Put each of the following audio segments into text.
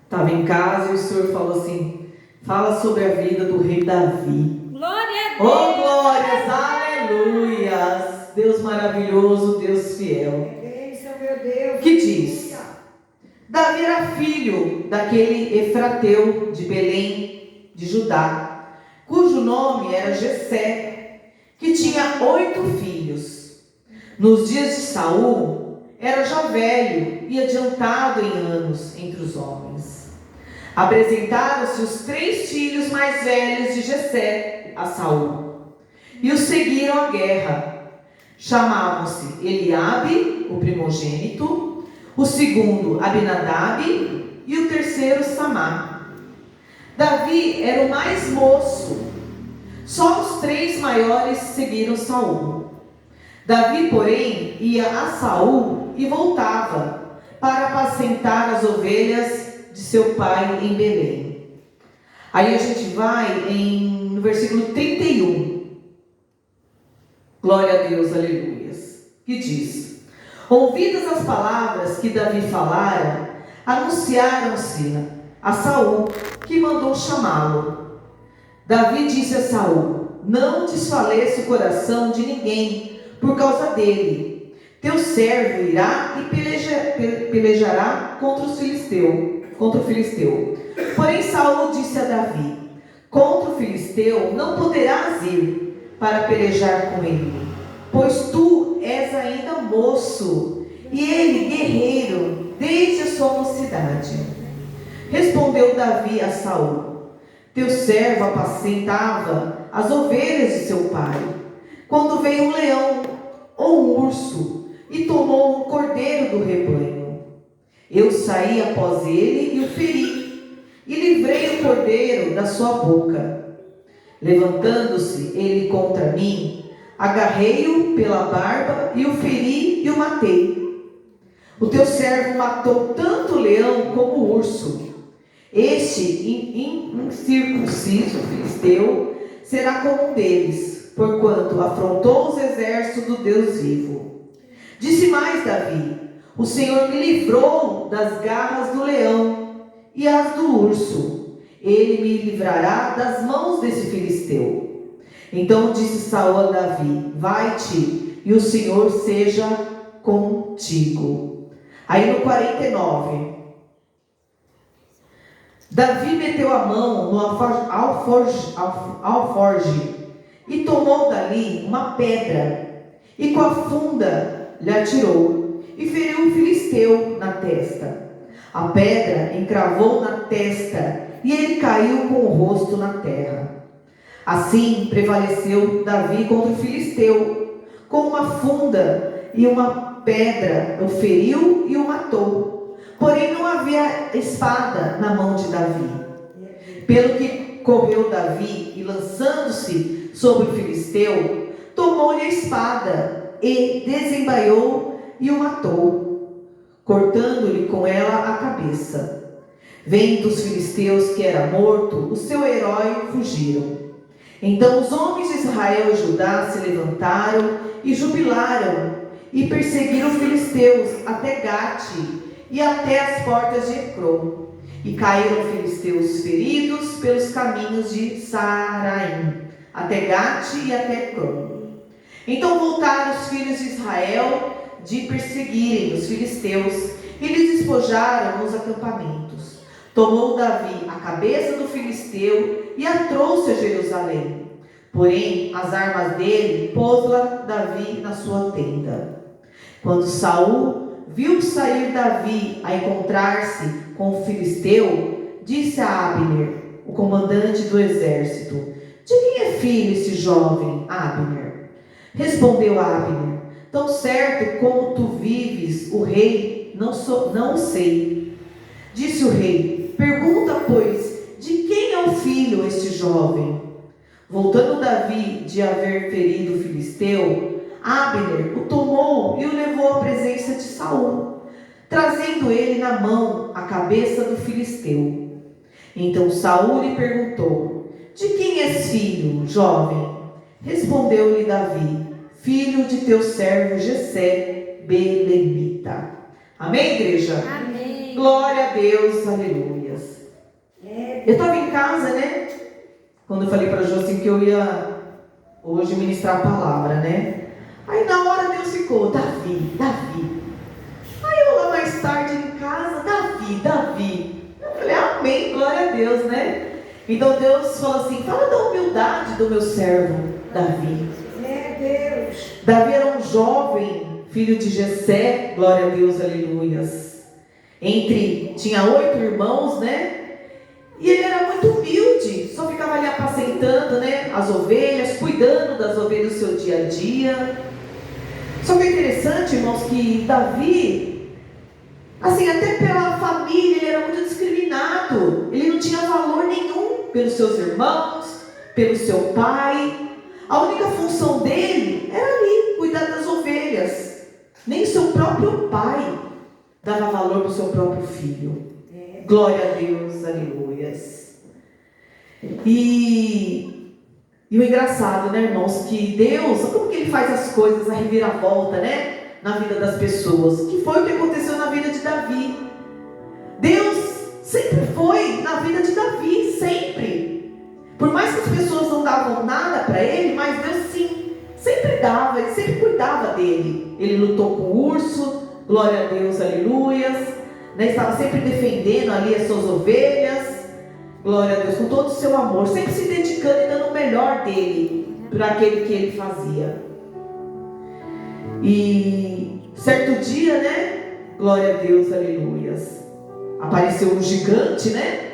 Estava em casa e o Senhor falou assim: fala sobre a vida do rei Davi. Glória a Deus. Oh, glórias, aleluias. Deus maravilhoso, Deus fiel. Meu Deus. Que diz: Davi era filho daquele Efrateu de Belém, de Judá, cujo nome era Jessé, que tinha 8 filhos. Nos dias de Saul, era já velho e adiantado em anos entre os homens. Apresentaram-se os 3 filhos mais velhos de Jessé a Saul, e os seguiram à guerra. Chamavam-se Eliabe, o primogênito, o segundo Abinadab e o terceiro Samá. Davi era o mais moço. Só os 3 maiores seguiram Saul. Davi, porém, ia a Saul e voltava para apacentar as ovelhas de seu pai em Belém. Aí a gente vai no versículo 31. Glória a Deus, aleluias. Que diz: ouvidas as palavras que Davi falara, anunciaram-se a Saul, que mandou chamá-lo. Davi disse a Saul: não desfaleça o coração de ninguém por causa dele. Teu servo irá e pelejará contra o filisteu. Porém Saul disse a Davi: contra o filisteu não poderás ir para pelejar com ele, pois tu és ainda moço, e ele guerreiro desde a sua mocidade. Respondeu Davi a Saul: teu servo apacentava as ovelhas de seu pai, quando veio um leão ou um urso e tomou um cordeiro do rebanho. Eu saí após ele e o feri, e livrei o cordeiro da sua boca. Levantando-se ele contra mim, agarrei-o pela barba e o feri e o matei. O teu servo matou tanto o leão como o urso. Este incircunciso filisteu será como um deles, porquanto afrontou os exércitos do Deus vivo. Disse mais Davi: o Senhor me livrou das garras do leão e as do urso. Ele me livrará das mãos desse filisteu. Então disse Saul a Davi: vai-te, e o Senhor seja contigo. Aí no 49, Davi meteu a mão no alforge e tomou dali uma pedra, e com a funda lhe atirou, e feriu o filisteu na testa. A pedra encravou na testa, e ele caiu com o rosto na terra. Assim prevaleceu Davi contra o filisteu. Com uma funda e uma pedra o feriu e o matou. Porém não havia espada na mão de Davi. Pelo que correu Davi e, lançando-se sobre o filisteu, tomou-lhe a espada e desembaiou e o matou, cortando-lhe com ela a cabeça. Vendo os filisteus que era morto, o seu herói fugiram. Então os homens de Israel e Judá se levantaram e jubilaram, e perseguiram os filisteus até Gate e até as portas de Ecrom. E caíram filisteus feridos pelos caminhos de Saaraim, até Gate e até Ecrom. Então voltaram os filhos de Israel de perseguirem os filisteus, e lhes despojaram nos acampamentos. Tomou Davi a cabeça do filisteu e a trouxe a Jerusalém. Porém, as armas dele pôs-la Davi na sua tenda. Quando Saul viu sair Davi a encontrar-se com o filisteu, disse a Abner, o comandante do exército: de quem é filho esse jovem, Abner? Respondeu Abner: tão certo como tu vives, o rei, não o sei. Disse o rei: pergunta, pois, de quem é o filho este jovem? Voltando Davi de haver ferido o filisteu, Abner o tomou e o levou à presença de Saul, trazendo ele na mão a cabeça do filisteu. Então Saul lhe perguntou: de quem és filho, jovem? Respondeu-lhe Davi: filho de teu servo Jessé, belemita. Amém, igreja? Amém. Glória a Deus, aleluias. Eu estava em casa, né? Quando eu falei para a Jo assim que eu ia hoje ministrar a palavra, né? Aí na hora Deus ficou, Davi, Davi. Aí eu lá mais tarde em casa, Davi, Davi. Eu falei, amém, glória a Deus, né? Então Deus falou assim, fala da humildade do meu servo, Davi. Deus. Davi era um jovem, filho de Jessé, glória a Deus, aleluias. Tinha 8 irmãos, né? E ele era muito humilde, só ficava ali apacentando, né, as ovelhas, cuidando das ovelhas do seu dia a dia. Só que é interessante, irmãos, que Davi, assim, até pela família, ele era muito discriminado. Ele não tinha valor nenhum pelos seus irmãos, pelo seu pai. A única função dele era ali, cuidar das ovelhas. Nem o seu próprio pai dava valor para o seu próprio filho. Glória a Deus, aleluias. E o engraçado, né, irmãos, que Deus, como que Ele faz as coisas, a reviravolta, né, na vida das pessoas, que foi o que aconteceu na vida de Davi. Deus sempre foi na vida de Davi, sempre. Por mais que as pessoas não davam nada para ele, mas Deus sim, sempre dava, Ele sempre cuidava dele. Ele lutou com o urso, glória a Deus, aleluias. Né, estava sempre defendendo ali as suas ovelhas, glória a Deus, com todo o seu amor, sempre se dedicando e dando o melhor dele para aquele que ele fazia. E certo dia, né, glória a Deus, aleluias, apareceu um gigante, né,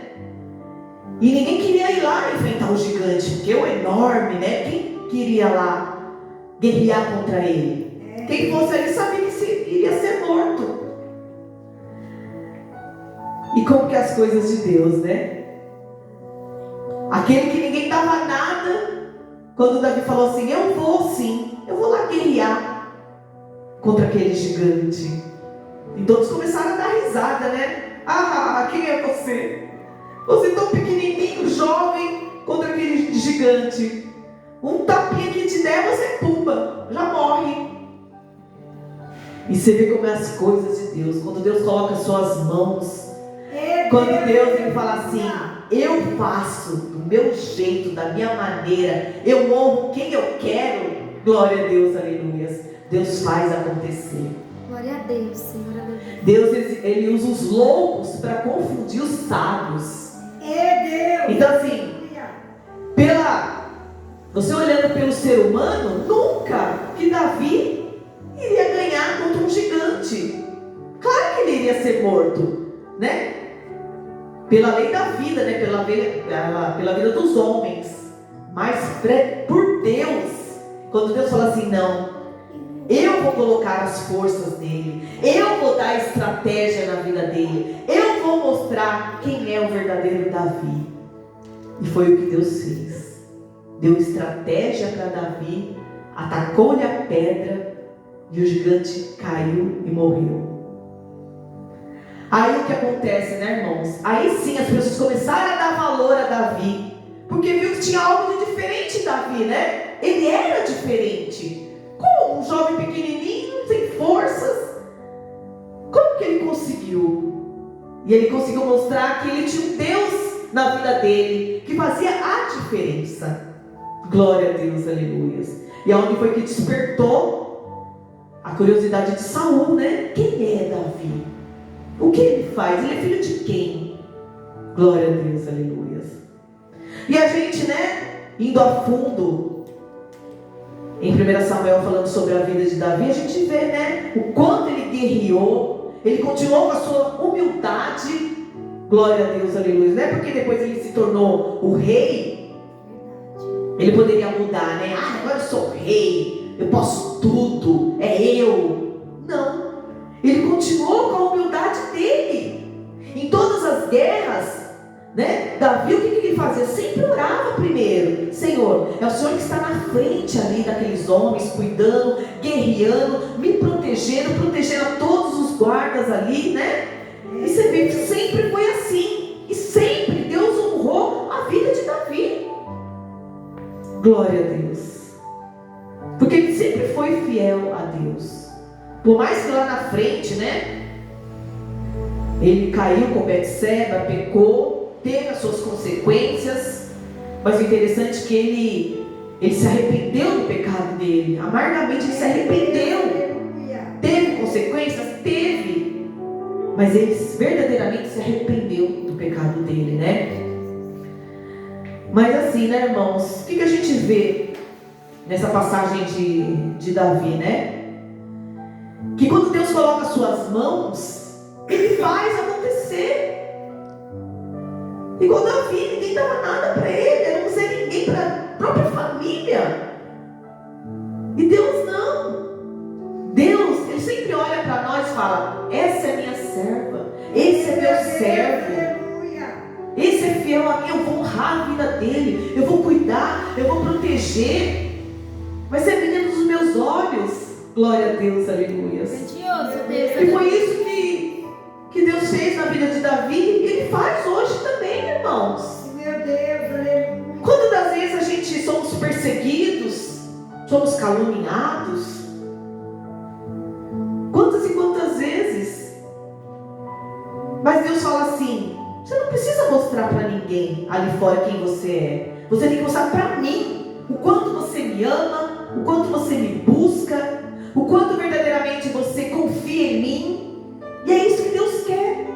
e ninguém queria ir lá enfrentar o gigante, porque é enorme, né, quem queria lá guerrear contra ele? Quem fosse ali sabia que iria ser morto. E como que é as coisas de Deus, né? Aquele que ninguém dava nada, quando Davi falou assim, eu vou lá guerrear contra aquele gigante. E todos começaram a dar risada, né? Ah, quem é você? Você tão pequenininho, jovem, contra aquele gigante. Um tapinha que te der, você pumba, já morre. E você vê como é as coisas de Deus. Quando Deus coloca as suas mãos, quando Deus ele fala assim, eu faço do meu jeito, da minha maneira, eu honro quem eu quero, glória a Deus, aleluias. Deus faz acontecer. Glória a Deus, Senhor. Deus ele usa os loucos para confundir os sábios. Então assim, você olhando pelo ser humano, nunca que Davi iria ganhar contra um gigante. Claro que ele iria ser morto, né? Pela lei da vida, né? Pela vida dos homens. Mas por Deus, quando Deus fala assim, não, eu vou colocar as forças nele, eu vou dar estratégia na vida dele, eu vou mostrar quem é o verdadeiro Davi. E foi o que Deus fez. Deu estratégia para Davi, atacou-lhe a pedra e o gigante caiu e morreu. Aí o que acontece, né, irmãos? Aí sim as pessoas começaram a dar valor a Davi, porque viu que tinha algo de diferente em Davi, né? Ele era diferente. Como um jovem pequenininho, sem forças, como que ele conseguiu? E ele conseguiu mostrar que ele tinha um Deus na vida dele, que fazia a diferença. Glória a Deus, aleluia. E aonde foi que despertou a curiosidade de Saul, né? Quem é Davi? O que ele faz? Ele é filho de quem? Glória a Deus, aleluia. E a gente, né, indo a fundo em 1 Samuel, falando sobre a vida de Davi, a gente vê, né, o quanto ele guerreou. Ele continuou com a sua humildade. Glória a Deus, aleluia. Não é porque depois ele se tornou o rei, ele poderia mudar, né? Ah, agora eu sou rei, eu posso tudo, é eu. Não. Ele continuou com a humildade dele. Em todas as guerras, né? Davi, o que ele fazia? Sempre orava primeiro. Senhor, é o Senhor que está na frente ali daqueles homens, cuidando, guerreando, me protegendo a todos os guardas ali, né? E você vê que sempre foi assim. E sempre Deus honrou a vida de Davi. Glória a Deus. Porque ele sempre foi fiel a Deus. Por mais que lá na frente, né, Ele caiu com Betseba, pecou, teve as suas consequências, mas o interessante é que ele se arrependeu do pecado dele, amargamente ele se arrependeu. Teve consequências? Teve, mas ele verdadeiramente se arrependeu do pecado dele, né? Mas assim, né, irmãos, o que a gente vê nessa passagem de Davi, né? Que quando Deus coloca as suas mãos, Ele faz acontecer. Igual Davi, ninguém dava nada para ele, ele não ser ninguém para a própria família. E Deus não. Deus, Ele sempre olha para nós e fala: essa é minha serva, esse é meu servo, esse é fiel a mim, eu vou honrar a vida dele, eu vou cuidar, eu vou proteger. Vai ser menino dos meus olhos. Glória a Deus, aleluia. E foi isso que Deus fez na vida de Davi, e Ele faz hoje também, irmãos. Meu Deus, aleluia. Quantas das vezes a gente somos perseguidos, somos caluniados? Quantas e quantas vezes? Mas Deus fala assim: você não precisa mostrar para ninguém ali fora quem você é. Você tem que mostrar para mim o quanto você me ama, o quanto você me busca, o quanto verdadeiramente você confia em mim. E é isso que Deus quer,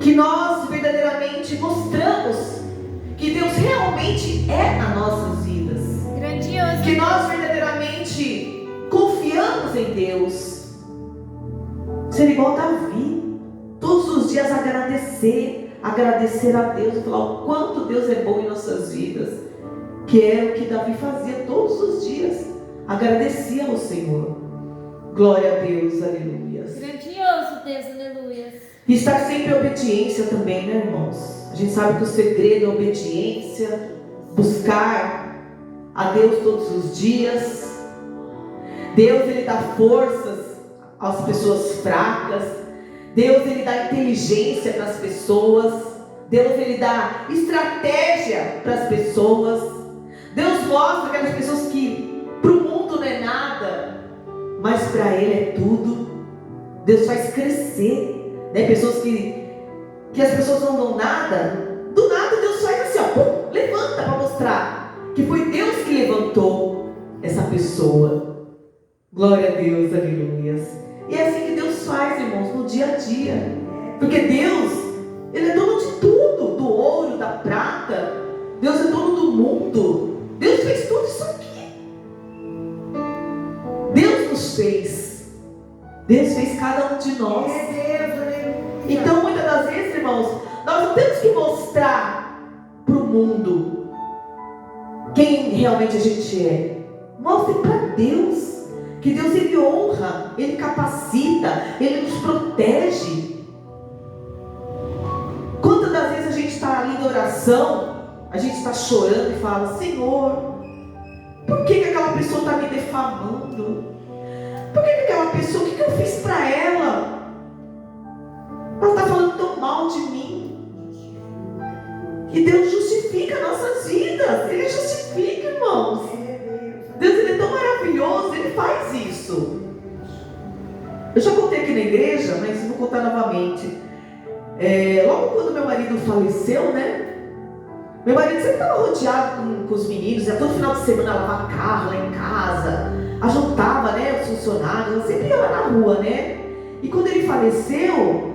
que nós verdadeiramente mostramos que Deus realmente é nas nossas vidas. Grandioso. Que nós verdadeiramente confiamos em Deus. Ser igual Davi, todos os dias agradecer a Deus e falar o quanto Deus é bom em nossas vidas. Que é o que Davi fazia todos os dias, agradecia ao Senhor. Glória a Deus, aleluia. Grandioso Deus, aleluia. E estar sempre em obediência também, né, irmãos? A gente sabe que o segredo é obediência, buscar a Deus todos os dias. Deus, Ele dá forças às pessoas fracas. Deus, Ele dá inteligência para as pessoas. Deus, Ele dá estratégia para as pessoas. Deus mostra aquelas pessoas que para o mundo não é nada, mas para Ele é tudo. Deus faz crescer, né? Pessoas que as pessoas não dão nada, do nada Deus faz assim, ó, pum, levanta para mostrar que foi Deus que levantou essa pessoa. Glória a Deus, aleluia. E é assim que Deus faz, irmãos, no dia a dia. Porque Deus, Ele é dono de tudo, do ouro, da prata. Deus é dono do mundo. Deus fez tudo isso aqui. Deus nos fez. Deus fez cada um de nós. Então, muitas das vezes, irmãos, nós não temos que mostrar para o mundo quem realmente a gente é. Mostre para Deus. Que Deus, Ele honra, Ele capacita, Ele nos protege. Quantas das vezes a gente está ali em oração, a gente está chorando e fala: Senhor, por que aquela pessoa está me defamando? Por que aquela pessoa, o que eu fiz para ela? Ela está falando tão mal de mim. E Deus justifica nossas vidas. Ele justifica, irmãos. Deus, Ele é tão maravilhoso, Ele faz isso. Eu já contei aqui na igreja, mas vou contar novamente. Logo quando meu marido faleceu, né? Meu marido sempre estava rodeado com os meninos, ia todo final de semana lavar carro lá em casa, ajuntava, né, os funcionários, sempre ia lá na rua, né? E quando ele faleceu,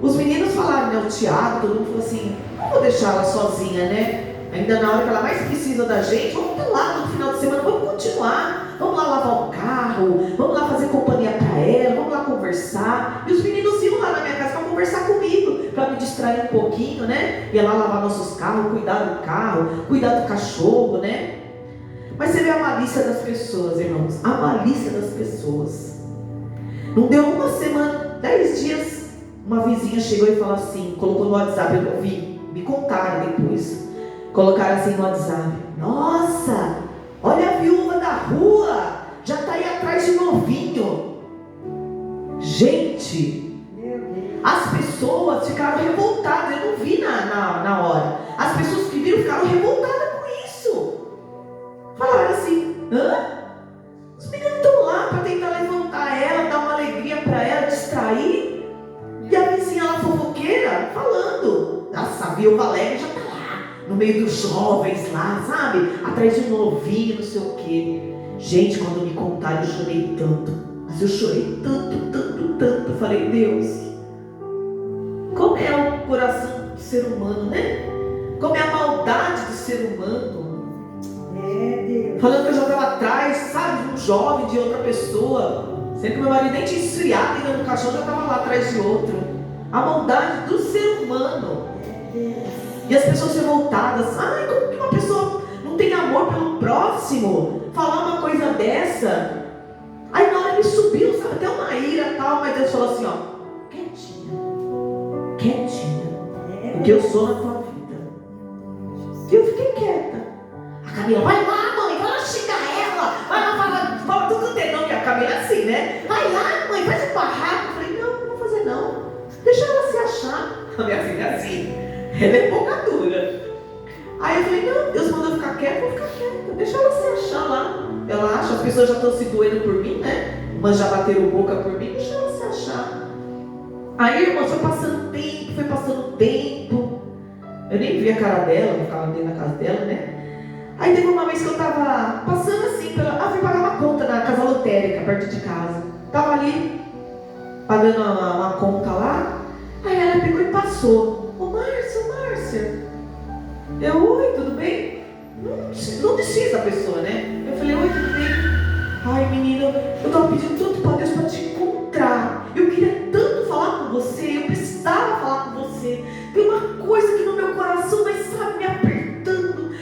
os meninos falaram, né, o Tiago, todo mundo falou assim: não vou deixar ela sozinha, né? Ainda na hora que ela mais precisa da gente, vamos lá no final de semana, vamos continuar, vamos lá lavar o carro, vamos lá fazer companhia para ela, vamos lá conversar. E os meninos iam lá na minha casa para conversar comigo, para me distrair um pouquinho, né? Ia lá lavar nossos carros, cuidar do carro, cuidar do cachorro, né? Mas você vê a malícia das pessoas, irmãos, a malícia das pessoas. Não deu uma semana, 10 dias, uma vizinha chegou e falou assim, colocou no WhatsApp, eu vi, me contaram depois. Colocaram assim no WhatsApp: nossa, olha a viúva da rua, já está aí atrás de novinho. Gente, as pessoas ficaram revoltadas. Eu não vi na hora. As pessoas que viram ficaram revoltadas com isso. Falaram assim: hã? Os meninos estão lá para tentar levantar ela, dar uma alegria para ela, distrair. falando. Nossa, a Viúva Alegre já está lá, no meio dos jovens lá, sabe? Atrás de um novinho, não sei o quê. Gente, quando me contaram, eu chorei tanto. Mas eu chorei tanto. Falei, Deus, como é o coração do ser humano, né? Como é a maldade do ser humano. Falando que eu já estava atrás, sabe, de um jovem, de outra pessoa. Sendo que meu marido nem tinha esfriado ainda no caixão, já estava lá atrás de outro. A maldade do ser humano. E as pessoas revoltadas. Ai, como que uma pessoa não tem amor pelo próximo? Falar uma coisa dessa. Aí na hora ele subiu, sabe, até uma ira e tal. Mas Deus falou assim, ó, quietinha, o que eu sou na tua vida. E eu fiquei quieta. A Camila, vai lá, mãe, vai lá xingar ela. Vai lá, fala tudo dedão, que a Camila é assim, né? Vai lá, mãe, faz um barraco. Eu falei, não vou fazer não. Deixa ela se achar. A minha filha é assim, ela é pouca dura. Aí eu falei, não, Deus mandou ficar quieta, vou ficar quieta. Deixa ela se achar lá. Ela acha, as pessoas já estão se doendo por mim, né? Mas já bateram boca por mim, deixa ela se achar. Aí, irmão, foi passando tempo. Eu nem vi a cara dela, eu ficava dentro da casa dela, né? Aí teve uma vez que eu tava passando assim, fui pagar uma conta na casa lotérica, perto de casa. Tava ali, pagando uma conta lá. Aí ela pegou e passou. Ô Márcia. Eu, oi, tudo bem? Não desfiz a pessoa, né? Eu falei, oi, tudo bem? Ai, menina, eu tava pedindo tanto pra Deus pra te encontrar. Eu queria tanto falar com você, eu precisava falar com você. Tem uma coisa aqui no meu coração, mas sabe, me apertando,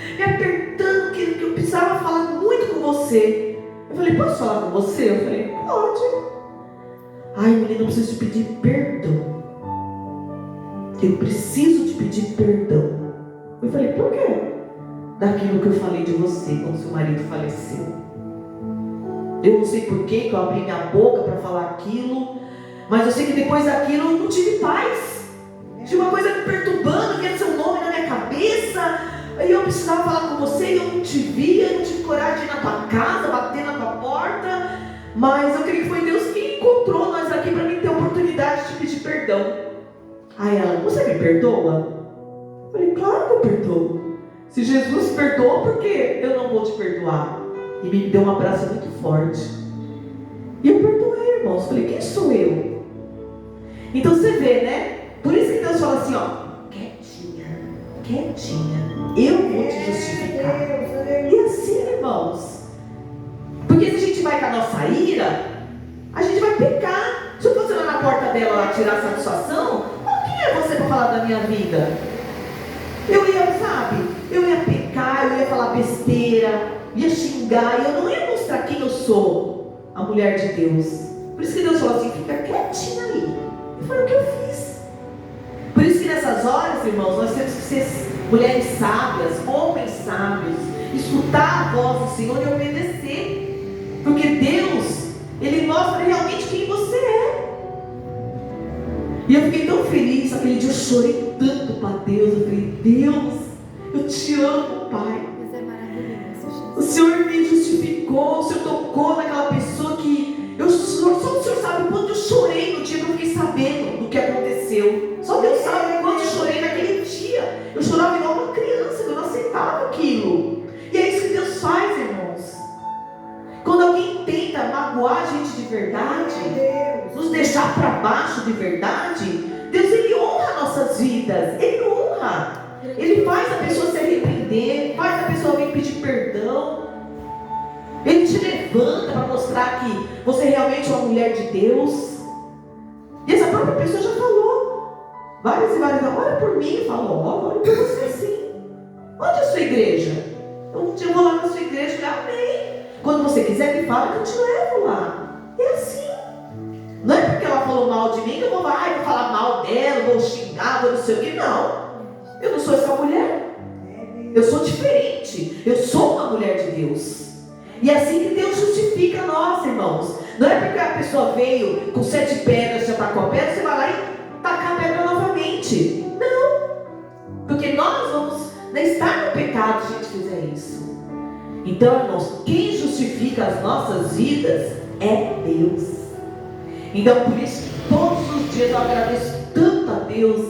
que eu precisava falar muito com você. Eu falei, posso falar com você? Eu falei, pode. Ai, menina, eu preciso te pedir perdão. Eu preciso te pedir perdão. Eu falei, por quê? Daquilo que eu falei de você quando seu marido faleceu. Eu não sei por que eu abri minha boca para falar aquilo, mas eu sei que depois daquilo eu não tive paz. Tinha uma coisa me perturbando, vinha seu nome na minha cabeça, e eu precisava falar com você e eu não te via, eu não tive coragem de ir na tua casa, bater na tua porta, mas eu creio que foi Deus que encontrou nós aqui para mim ter a oportunidade de pedir perdão. Aí ela, você me perdoa? Eu falei, claro que eu perdoo. Se Jesus perdoou, por que eu não vou te perdoar? E me deu um abraço muito forte. E eu perdoei, irmãos. Falei, quem sou eu? Então você vê, né? Por isso que Deus fala assim, ó, quietinha, eu vou te justificar. E assim, irmãos, porque se a gente vai com a nossa ira, a gente vai pecar. Se eu fosse lá na porta dela lá tirar satisfação, quem é você para falar da minha vida? Eu ia pecar, eu ia falar besteira, ia xingar, e eu não ia mostrar quem eu sou, a mulher de Deus. Por isso que Deus falou assim, fica quietinha aí. E foi o que eu fiz. Por isso que nessas horas, irmãos, nós temos que ser mulheres sábias, homens sábios, escutar a voz do Senhor e obedecer. Porque Deus, Ele mostra realmente quem você é. E eu fiquei tão feliz, aquele dia eu chorei tanto para Deus. Eu falei, Deus, eu te amo, Pai. Deus é maravilhoso. O Senhor me justificou, o Senhor tocou naquela pessoa que só o Senhor sabe o quanto eu chorei no dia que eu fiquei sabendo do que aconteceu. Só Deus sabe o quanto eu chorei naquele dia. Eu chorava igual uma criança, eu não aceitava aquilo. E é isso que Deus faz, irmãos. Quando alguém tenta magoar a gente de verdade, nos deixar para baixo de verdade, Deus, Ele honra nossas vidas. Ele honra. Ele faz a pessoa se arrepender, faz a pessoa vir pedir perdão. Ele te levanta para mostrar que você realmente é uma mulher de Deus. E essa própria pessoa já falou várias e várias vezes, ora por mim, falou, ora por você sim. Onde é a sua igreja? Um dia eu vou lá na sua igreja e amém. Quando você quiser me fala que eu te levo lá. É assim. Não é porque ela falou mal de mim que eu vou lá, vou falar mal dela, vou xingar, vou não sei o que, não. Eu não sou essa mulher. Eu sou diferente. Eu sou uma mulher de Deus. E é assim que Deus justifica nós, irmãos. Não é porque a pessoa veio com 7 pedras, já tacou a pedra, você vai lá e tacar a pedra novamente. Não. Porque nós vamos estar no pecado se a gente fizer isso. Então, irmãos, quem justifica as nossas vidas é Deus. Então, por isso que todos os dias eu agradeço tanto a Deus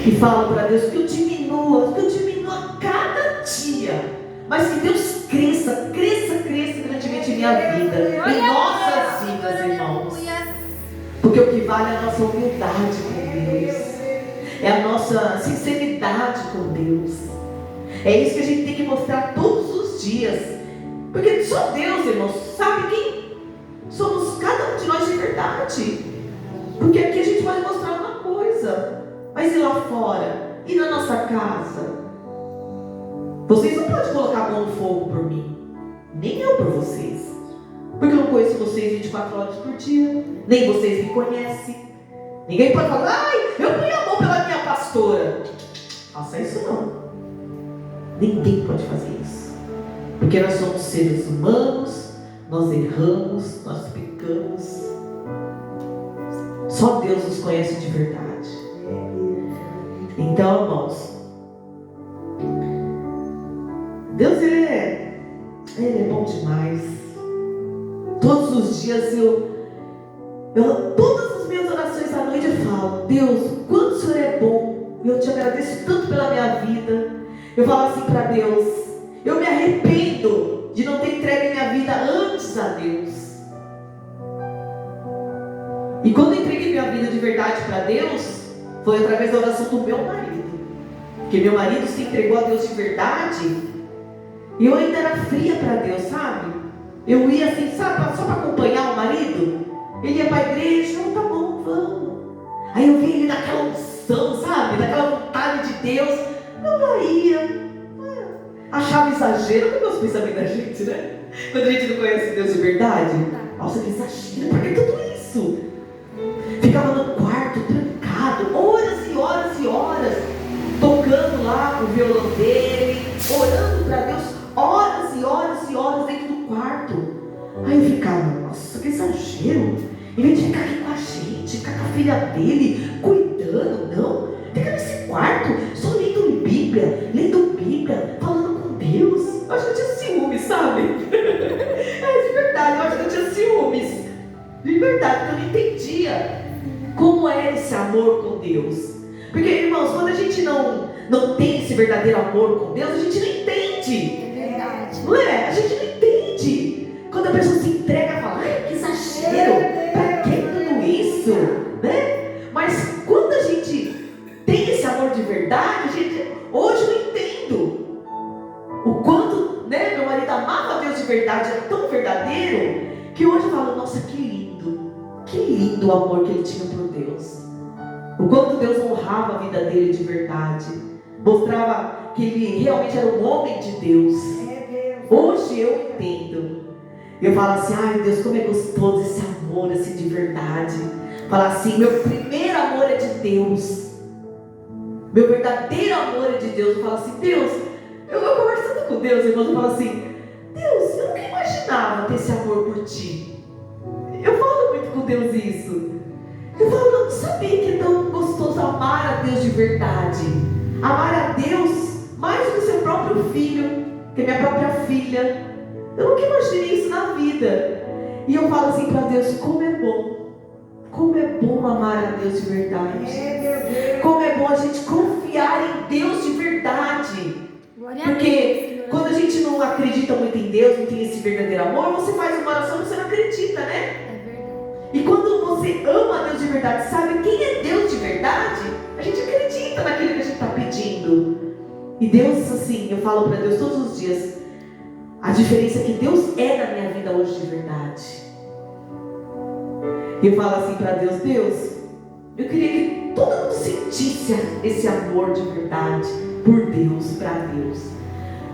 E falo para Deus que eu diminua cada dia. Mas que Deus cresça grandemente em minha vida, em nossas vidas, irmãos. Porque o que vale é a nossa humildade com Deus, é a nossa sinceridade com Deus. É isso que a gente tem que mostrar todos os dias. Porque só Deus, irmãos, sabe quem somos cada um de nós de verdade. Porque aqui a gente pode mostrar uma coisa, mas e lá fora? E na nossa casa? Vocês não podem colocar a mão no fogo por mim, nem eu por vocês. Porque eu não conheço vocês 24 horas por dia, nem vocês me conhecem. Ninguém pode falar, ai, eu ponho a mão pela minha pastora. Faça isso não. Ninguém pode fazer isso. Porque nós somos seres humanos, nós erramos, nós pecamos. Só Deus nos conhece de verdade. Então, irmãos, Deus, Ele é bom demais. Todos os dias todas as minhas orações à noite eu falo, Deus, quanto o Senhor é bom. Eu te agradeço tanto pela minha vida. Eu falo assim para Deus, eu me arrependo de não ter entregue minha vida antes a Deus. E quando eu entreguei minha vida de verdade para Deus, foi através da oração do meu marido. Porque meu marido se entregou a Deus de verdade. E eu ainda era fria para Deus, sabe? Eu ia assim, sabe, só para acompanhar o marido. Ele ia para a igreja, tá bom, vamos. Aí eu via ele naquela unção, sabe? Naquela vontade de Deus. Eu ia. Achava exagero, que é os pensamentos da gente, né? Quando a gente não conhece Deus de verdade. Nossa, que exagero, por que tudo isso? Ficava no quarto, trancado, horas e horas e horas, tocando lá o violão dele, orando para Deus, horas e horas e horas dentro do quarto. Aí eu ficava, nossa, que exagero. Em vez de ficar aqui com a gente, ficar com a filha dele, cuidando, não. Fica nesse quarto, só lendo Bíblia, falando com Deus. Eu acho que eu tinha ciúmes, sabe? É de verdade, eu acho que eu tinha ciúmes. De verdade, porque eu não entendia como era esse amor com Deus. Porque, irmãos, quando a gente não tem esse verdadeiro amor com Deus, a gente não entende. É verdade. Não é? A gente não entende. Quando a pessoa se entrega e fala, ai, que exagero, pra que tudo isso? Né? Mas quando a gente tem esse amor de verdade, hoje eu entendo o quanto, né, meu marido amava Deus de verdade, era tão verdadeiro, que hoje eu falo, nossa, que lindo o amor que ele tinha por Deus. O quanto Deus honrava a vida dele de verdade, mostrava que ele realmente era um homem de Deus. Hoje eu entendo. Eu falo assim, ai Deus, como é gostoso esse amor assim de verdade. Falar assim, meu primeiro amor é de Deus, meu verdadeiro amor é de Deus. Eu falo assim, Deus, eu conversando com Deus, irmãos, eu falo assim, Deus, eu nunca imaginava ter esse amor por ti. Eu falo muito com Deus isso. Eu falo, eu não sabia que é tão gostoso amar a Deus de verdade. Amar a Deus mais do que seu próprio filho, que é minha própria filha. Eu nunca imaginei isso na vida. E eu falo assim para Deus, como é bom amar a Deus de verdade. Como é bom a gente confiar em Deus de verdade. Porque quando a gente não acredita muito em Deus, não tem esse verdadeiro amor, você faz uma oração e você não acredita, né? E quando você ama a Deus de verdade, sabe quem é Deus de verdade, a gente acredita naquilo que a gente está pedindo. E Deus, assim, eu falo para Deus todos os dias, a diferença é que Deus é na minha vida hoje de verdade. E eu falo assim para Deus, Deus, eu queria que todo mundo sentisse esse amor de verdade por Deus, para Deus.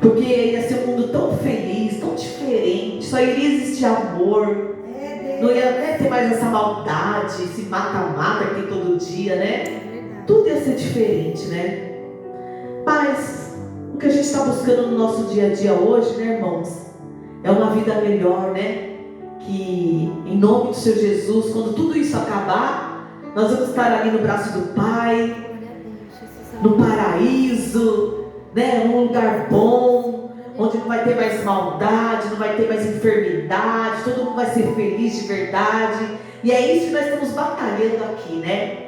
Porque ia ser um mundo tão feliz, tão diferente, só iria existir amor. Não ia ter mais essa maldade, esse mata-mata que tem todo dia, né? Tudo ia ser diferente, né? Mas o que a gente está buscando no nosso dia a dia hoje, né, irmãos? É uma vida melhor, né? Que em nome do Senhor Jesus, quando tudo isso acabar, nós vamos estar ali no braço do Pai, no paraíso, né? Num lugar bom, onde não vai ter mais maldade, não vai ter mais enfermidade, todo mundo vai ser feliz de verdade. E é isso que nós estamos batalhando aqui, né?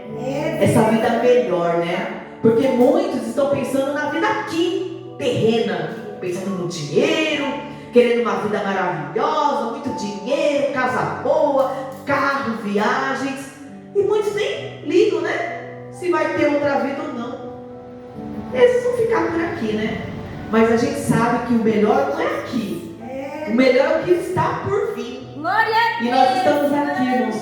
Essa vida melhor, né? Porque muitos estão pensando na vida aqui, terrena, pensando no dinheiro, querendo uma vida maravilhosa, muito dinheiro, casa boa, carro, viagens. E muitos nem ligam, né? Se vai ter outra vida ou não. Esses vão ficar por aqui, né? Mas a gente sabe que o melhor não é aqui. O melhor é o que está por vir. Glória a Deus. E nós estamos aqui, irmãos,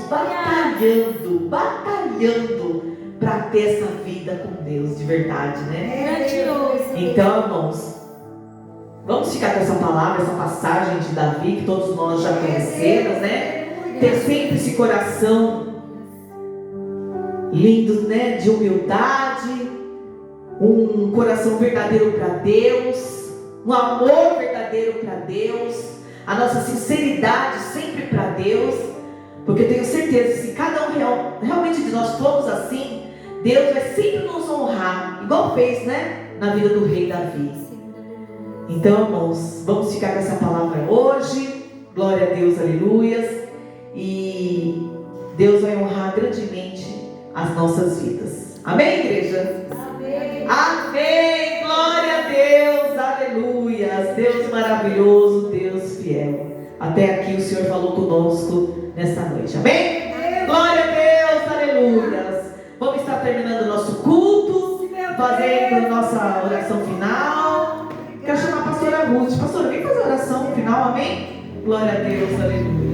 batalhando para ter essa vida com Deus de verdade, né? Grandioso. Então, irmãos, vamos ficar com essa palavra, essa passagem de Davi, que todos nós já conhecemos, né? Ter sempre esse coração lindo, né? De humildade, um coração verdadeiro para Deus, um amor verdadeiro para Deus, a nossa sinceridade sempre para Deus, porque eu tenho certeza que se cada um realmente de nós formos assim, Deus vai sempre nos honrar, igual fez, né? Na vida do rei Davi. Então, irmãos, vamos ficar com essa palavra hoje. Glória a Deus, aleluias. E Deus vai honrar grandemente as nossas vidas. Amém, igreja? Amém. Amém. Glória a Deus, aleluias. Deus maravilhoso, Deus fiel. Até aqui o Senhor falou conosco nessa noite. Amém? Glória a Deus, aleluias. Vamos estar terminando o nosso culto, fazendo nossa oração final. Quero chamar a pastora Ruth. Pastora, vem fazer a oração final, amém? Glória a Deus, aleluia.